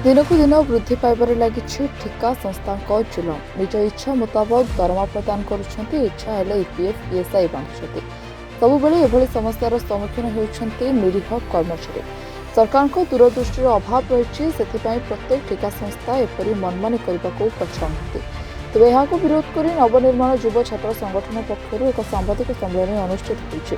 दिनक दिन वृद्धि पाइबार लगी ठिका संस्था जुलम निज इच्छा मुताबक दरमा प्रदान करुछंती इच्छा हेले ईपीएफ ईएसआई बांधुछंती सबुबेले एभली समस्यार सम्मुखीन हेउछंती निरीह कर्मचारी सरकार को दूरदृष्टिर अभाव रही प्रत्येक ठिका संस्था एपरी मनमानी करने को पछाड़ती तेज यहाँ विरोध कर नवनिर्माण युव छात्र संगठन पक्षर एक सांबादिक सम्मेलन अनुष्ठित होइछि।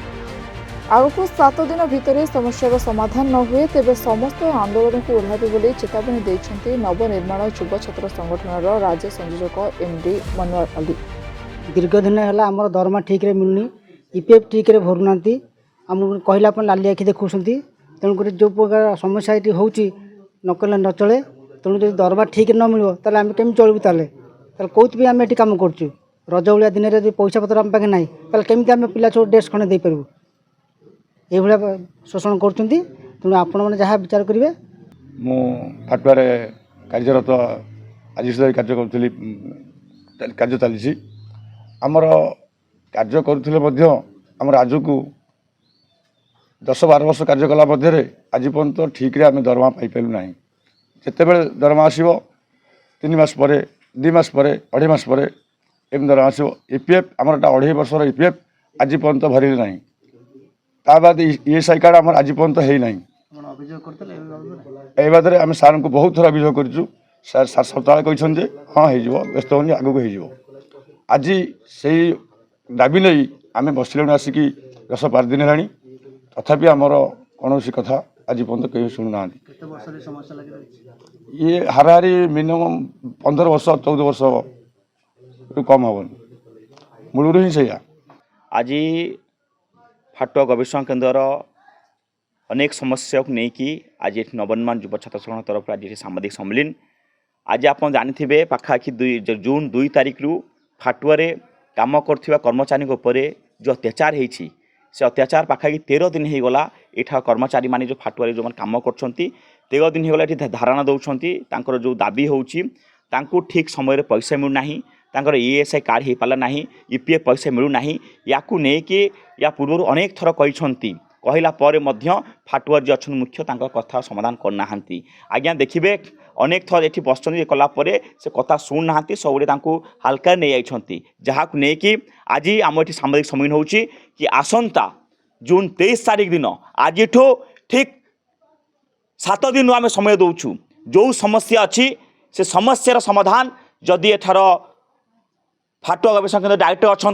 आगक 7 दिन भितर समस्यार समाधान न हुए तेज समस्त आंदोलन को ओह्लाइबे बोली चेतावनी देइछन्ति नवनिर्माण युव छात्र संगठन राज्य संयोजक एमडी मनोहर अली। दीर्घ दिन है आम दरमा ठीक रे मिलूनी ईपीएफ ठीक रे भरुना आम कहला लाली आखि देखुं तेणुक जो प्रकार समस्या ये होची नकले न चले तेणु जो दरमा ठीक न मिल ताले आम केमी चलू ताले कौन भी आम ये कम करूँ रज भाया दिन में पैसा पतर आम पाखे ना केमी आम पिला छो ड्रेस खंडे दे पारू ये शोषण करुँच तेणु आपण मैंने जहाँ विचार करेंगे मु फाटुआर कार्यरत आज सुधा कार्य करुली कार्य चली आमर कार्य करुले आम राज्य को 10-12 वर्ष कार्य कला मध्य आज पर्यंत ठीक आम दरमा पाइलु ना जिते बड़े दरमा आसो 3 मास पर 2 मास पर 2.5 मास पर एम दरमा आसो ईपीएफ आमर 2.5 वर्षर ईपीएफ आज पर्यंत भरले ना ता बाद ईएसआई कार्ड आम आज पर्यंत है ना ए बादे आम सार को बहुत थर अभियोग करूँ सार सप्ताह कहते हाँ हो व्यस्त होनी आगक हो आज से दाबी नहीं आम बसले आसिक 10-12 दिन है तथापि आमर कौन कथा आज पर्यंत कहीं शुणुना ये हाराहारी मिनिमम 15 वर्ष 14 वर्ष कम हेनी मूलर ही से आज फाटुआ गवेषणा केन्द्र अनेक समस्या को लेकिन आज नवनिर्माण युव छात्र संगठन तरफ आज सांबादिक सम्मेलन आज आप जानी पाखापाखि जून 2 तारिख रु फाटुआ काम कर कर्मचारी उपर जो अत्याचार होती से अत्याचार पाखापाखि 13 दिन हो गला एठा कर्मचारी माने जो फाटुआ जो काम कर 13 दिन हो गला धारणा दौरान जो दाबी होची ठीक समय पैसा मिलूना तांकर ईएसआई कार्ड हो पाला ना ईपीएफ पैसा मिलूना या या पूर्व अनेक थर कहला फाटुआ जी अच्छा मुख्य कथा समाधान करना आज्ञा देखिए अनेक थर ये बसुँच कलापर से कथा शुणुना सबुले हालका नहीं जाती जहाँ को लेकिन आज आम ये सांबादिक सम्मेलन हो कि आसंता जून 23 तारिख दिन आज ठीक 7 दिन आम समय दौचु जो समस्या अच्छी से समस्यार समाधान जदि एठार फाटुआ गवेषणा केन्द्र डायरेक्टर अच्छा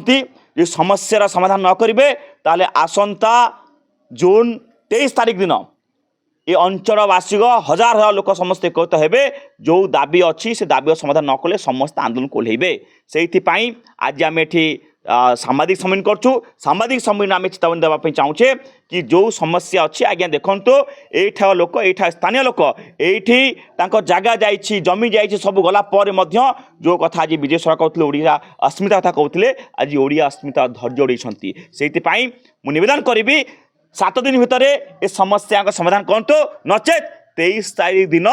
ये समस्यार समाधान न करेंगे ताले आसंता जून 23 तारिख दिन ये अंचलवासिक हजार हजार लोक समस्त एकत्रित हेबे जो दाबी अच्छी से दाबी समाधान न कले समस्त आंदोलन कोल्हेबे से आज आम ये सांबादिक सम्मेलन करछु सांबादिक सम्मेलन आम चेतावनी देवाई चाहूचे कि जो समस्या अच्छी आज्ञा देखो एठा लोक एठा स्थानीय लोक एठी जगह जाइछि जमी जाइछि सब गला पर मध्य जो कथा आज विजय सर कहते ओडिया अस्मिता कथा कहते आज ओडिया अस्मिता धैर्य उड़ाई से निवेदन करी 7 दिन भितर ए समस्या का समाधान करतु नचेत 23 तारिख दिन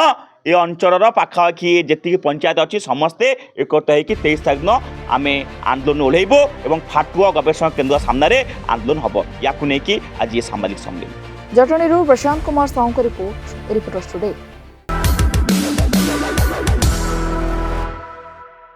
ये अंचल पाखापाखि जी पंचायत अच्छी समस्ते एकत्र होकर 23 तारिख दिन आम आंदोलन ओह्लैबू और फाटुआ गवेषणा केन्द्र सामने आंदोलन हम या आज ये सांबादिक सम्मेलन। Jatni Prashant Kumar Sahu report reporters today.